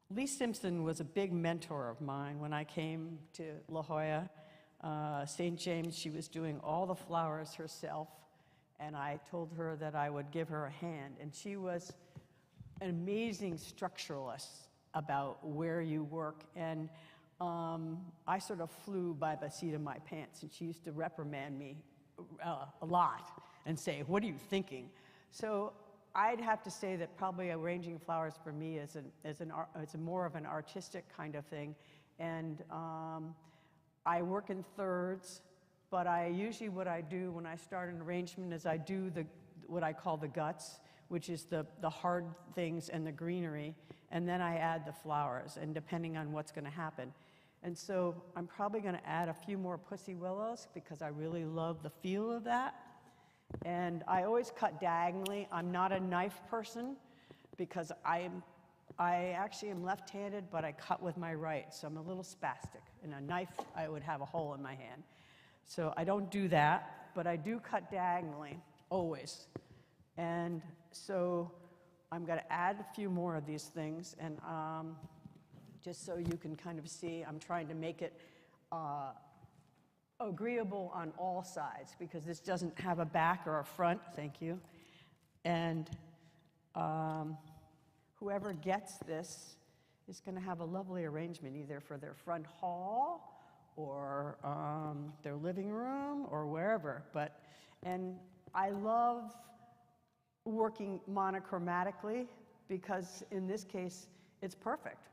Lee Simpson was a big mentor of mine when I came to La Jolla. St. James, she was doing all the flowers herself, and I told her that I would give her a hand. And she was an amazing structuralist about where you work. And I sort of flew by the seat of my pants, and she used to reprimand me a lot and say, "What are you thinking?" So I'd have to say that probably arranging flowers for me is more of an artistic kind of thing. And I work in thirds, but usually what I do when I start an arrangement is I do what I call the guts, which is the hard things and the greenery, and then I add the flowers, and depending on what's going to happen. And so I'm probably going to add a few more pussy willows because I really love the feel of that. And I always cut diagonally. I'm not a knife person because I actually am left-handed, but I cut with my right, so I'm a little spastic. In a knife, I would have a hole in my hand. So I don't do that, but I do cut diagonally, always. And so I'm going to add a few more of these things, and just so you can kind of see, I'm trying to make it agreeable on all sides, because this doesn't have a back or a front, thank you. And whoever gets this is going to have a lovely arrangement, either for their front hall or their living room or wherever. And I love working monochromatically because in this case, it's perfect.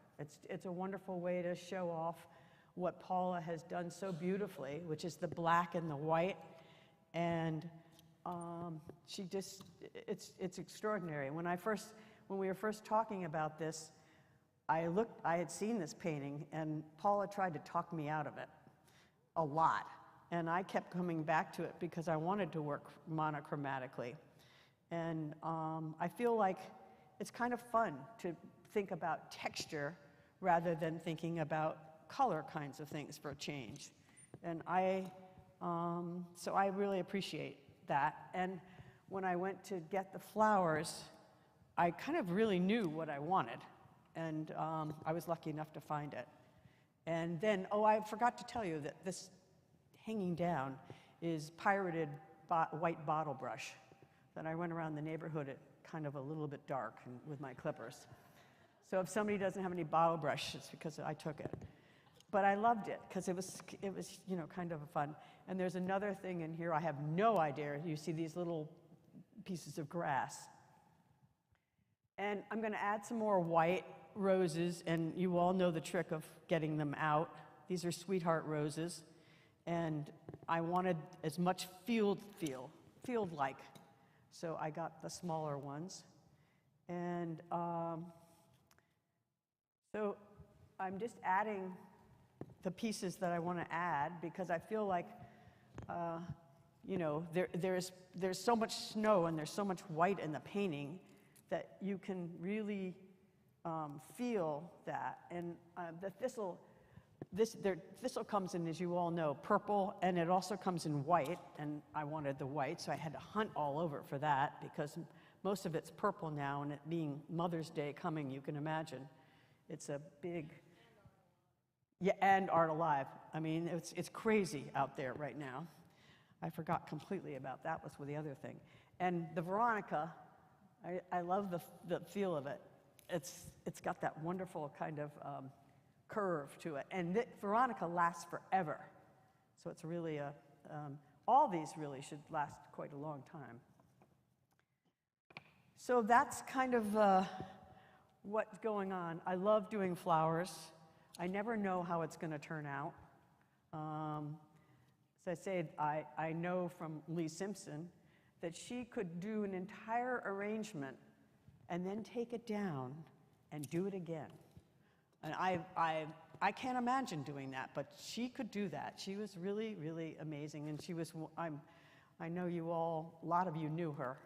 It's a wonderful way to show off what Paula has done so beautifully, which is the black and the white. And it's extraordinary. When we were first talking about this, I had seen this painting, and Paula tried to talk me out of it a lot. And I kept coming back to it because I wanted to work monochromatically. And I feel like it's kind of fun to think about texture rather than thinking about color kinds of things for a change. And so I really appreciate that. And when I went to get the flowers, I kind of really knew what I wanted. And I was lucky enough to find it. And then, I forgot to tell you that this hanging down is pirated white bottle brush that I went around the neighborhood at kind of a little bit dark with my clippers. So if somebody doesn't have any bottle brush, it's because I took it. But I loved it because it was kind of fun. And there's another thing in here I have no idea. You see these little pieces of grass. And I'm going to add some more white roses, and you all know the trick of getting them out. These are sweetheart roses, and I wanted as much field-like. So I got the smaller ones. And so I'm just adding the pieces that I want to add because I feel like, there's so much snow and there's so much white in the painting that you can really feel that. And the thistle comes in, as you all know, purple, and it also comes in white, and I wanted the white, so I had to hunt all over for that because most of it's purple now, and it being Mother's Day coming, you can imagine. It's a big, and Art Alive. I mean, it's crazy out there right now. I forgot completely about that, was the other thing. And the Veronica, I love the feel of it. It's got that wonderful kind of curve to it. And Veronica lasts forever. So it's really all these really should last quite a long time. So that's kind of what's going on. I love doing flowers. I never know how it's going to turn out. As I say, I know from Leigh Simpson that she could do an entire arrangement and then take it down and do it again. And I can't imagine doing that, but she could do that. She was really, really amazing, and she was, I know you all, a lot of you knew her,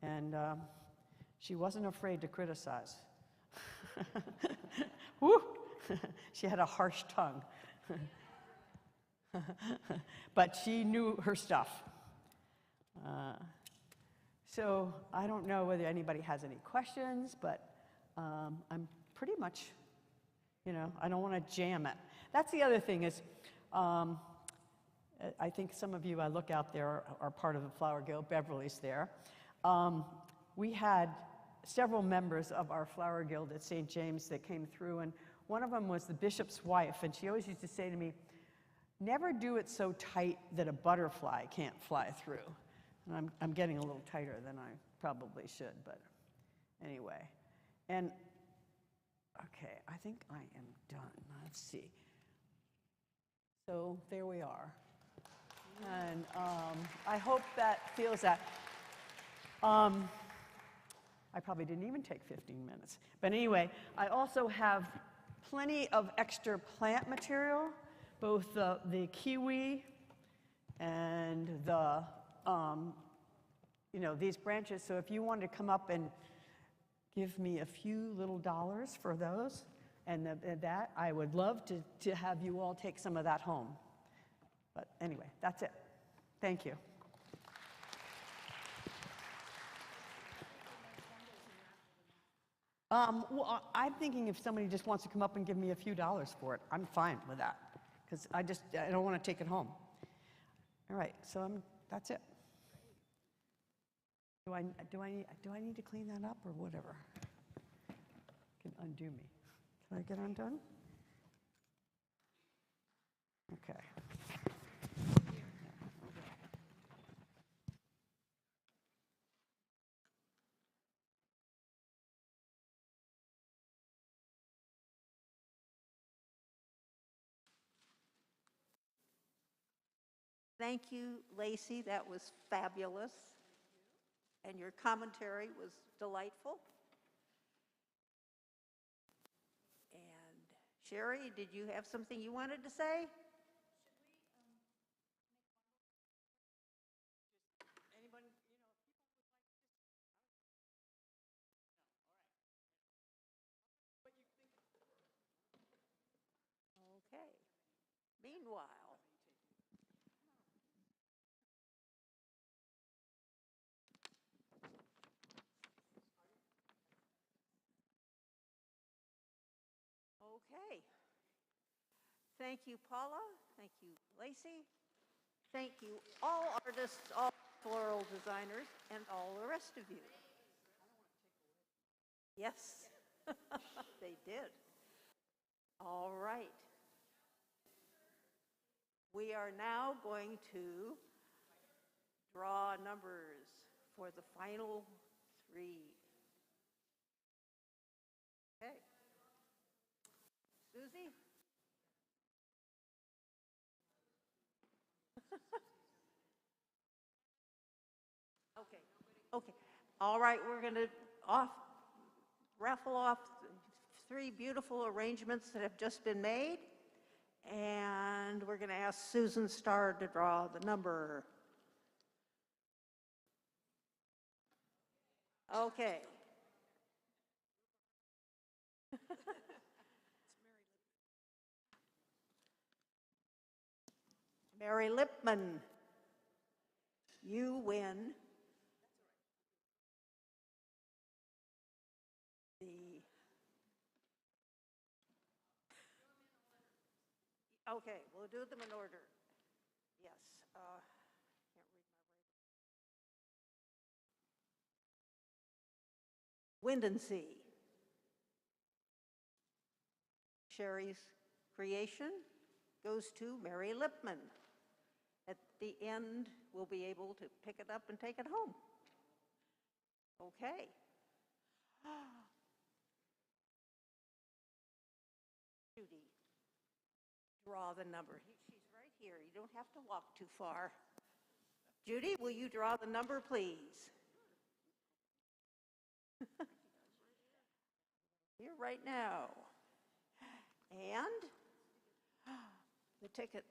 and she wasn't afraid to criticize. Woo! She had a harsh tongue. But she knew her stuff. So I don't know whether anybody has any questions, but I'm pretty much, you know, I don't want to jam it. That's the other thing is, I think some of you I look out there are part of the Flower Guild. Beverly's there. We had several members of our Flower Guild at St. James that came through, and one of them was the bishop's wife, and she always used to say to me, never do it so tight that a butterfly can't fly through. And I'm getting a little tighter than I probably should, but anyway. And, okay, I think I am done. Let's see. So there we are. And I hope that feels that. I probably didn't even take 15 minutes. But anyway, I also have plenty of extra plant material, both the kiwi and the, you know, these branches. So if you wanted to come up and give me a few little dollars for those and that, I would love to have you all take some of that home. But anyway, that's it. Thank you. Well, I'm thinking if somebody just wants to come up and give me a few dollars for it, I'm fine with that, because I don't want to take it home. All right, so that's it. Do I need to clean that up or whatever? Can undo me. Can I get undone? Okay. Thank you, Lacey. That was fabulous. And your commentary was delightful. And Sherry, did you have something you wanted to say? Okay. Meanwhile, okay. Thank you, Paula. Thank you, Lacey. Thank you, all artists, all floral designers, and all the rest of you. Yes, they did. All right. We are now going to draw numbers for the final three. Okay. Susie? Okay. Okay. All right, we're going to raffle off three beautiful arrangements that have just been made. And we're going to ask Susan Starr to draw the number. Okay. Mary Lipman, you win the okay, we'll do them in order. Yes. Can't read my writing. WINDANSEA. Sherry's creation goes to Mary Lipman. the end, we'll be able to pick it up and take it home. Okay. Judy, draw the number. She's right here. You don't have to walk too far. Judy, will you draw the number, please? Here right now. And the ticket.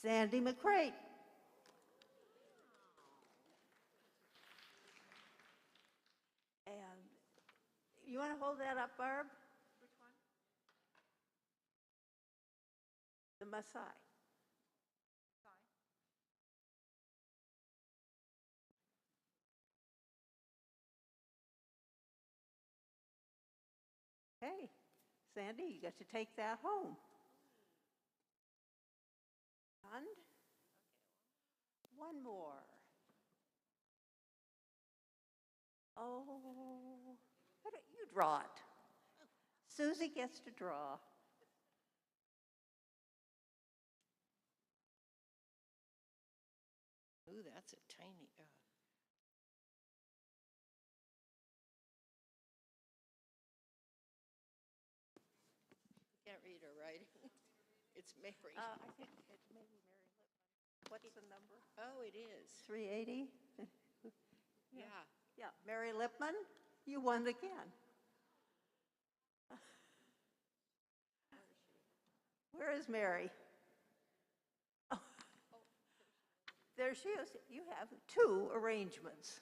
Sandy McCrate. And you want to hold that up, Barb? Which one? The Masai. Okay, Sandy, you got to take that home. And one more. Oh, why don't you draw it? Susie gets to draw. Ooh, that's a tiny, can't read her writing. It's Mary. I think it's maybe Mary Lipman. What's the number? Oh, it is. 380? Yeah. Yeah, Mary Lipman, you won again. Where is Mary? Oh. There she is. You have 2 arrangements.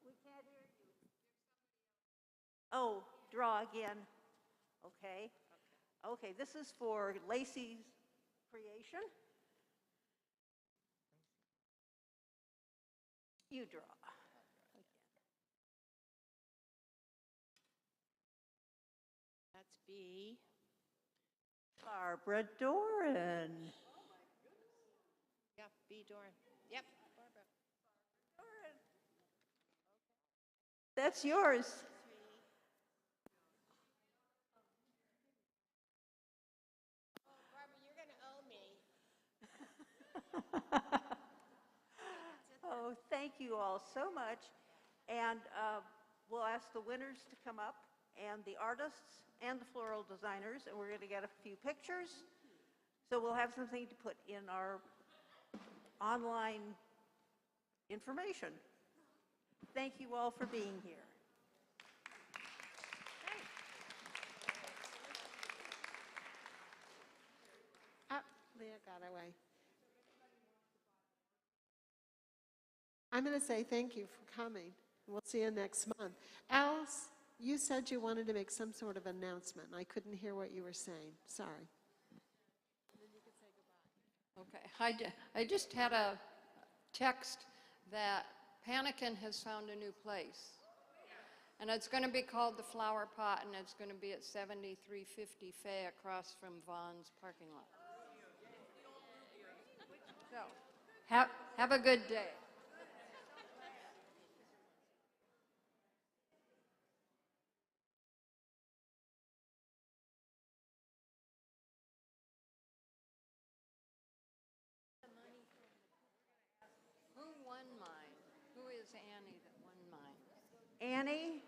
We can't hear you. Oh, draw again. Okay. Okay, this is for Lacey's creation. You draw. That's B. Barbara Doran. Yep, B. Doran. Yep, Barbara. That's yours. Oh, Barbara, you're going to owe me. Oh, thank you all so much. And we'll ask the winners to come up, and the artists and the floral designers, and we're going to get a few pictures. So we'll have something to put in our online information. Thank you all for being here. Leah got away. I'm going to say thank you for coming. We'll see you next month. Alice, you said you wanted to make some sort of announcement. I couldn't hear what you were saying. Sorry. Okay, I just had a text that Panikin has found a new place. And it's going to be called the Flower Pot, and it's going to be at 7350 Fay across from Vaughn's parking lot. So, have a good day. Who won mine? Who is Annie that won mine? Annie?